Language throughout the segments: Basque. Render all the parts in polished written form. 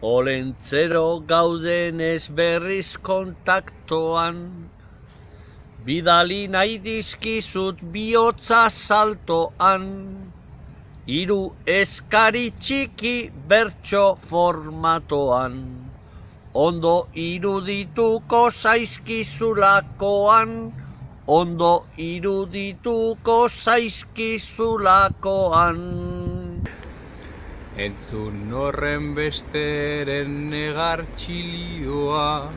Olentzero gauden ez berriz kontaktoan, bidali nahi dizkizut bihotza saltoan, hiru eskari txiki bertso formatoan, ondo irudituko zaizkizulakoan, ondo irudituko zaizkizulakoan. Entzun horren besteren negar txilioa,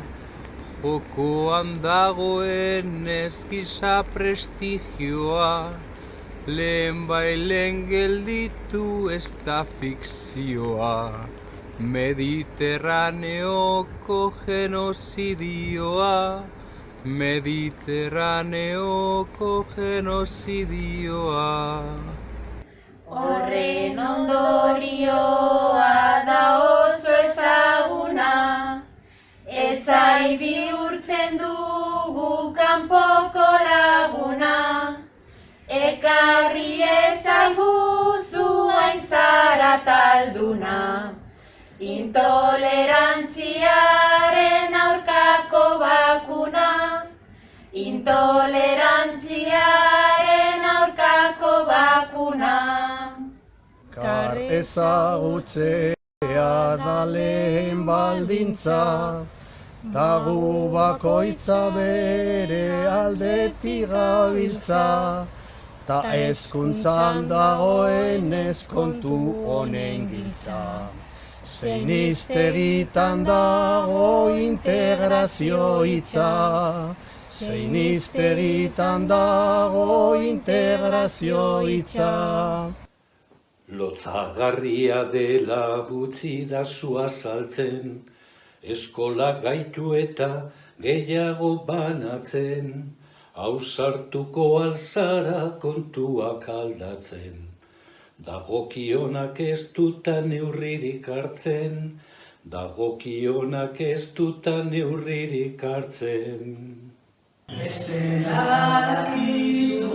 jokoan dagoen ezkisa prestigioa, lehen bailen gelditu ez da fikzioa, Mediterraneoko genozidioa, Mediterraneoko genozidioa. Horren ondorioa da oso ezaguna, etzai bihurtzen dugu kanpoko laguna, ekarri ezaguzu hain zara talduna, intolerantziaren aurkako bakuna, intolerantziaren aurkako bakuna. Kar ezagutzea da lehen baldintza, ta gu bakoitza bere aldetik gabiltza, ta hezkuntzan dagoen kontu honen giltza. Zein hiztegitan dago integrazio hitza, zein hiztegitan dago integrazio hitza. Lotzagarria dela gutzi da sua saltzen, eskola gaitu eta gehiago banatzen, ausartuko alzara kontuak aldatzen. Dagokionak ez duta neurririk hartzen, dagokionak ez duta neurririk hartzen. Bestela badakizu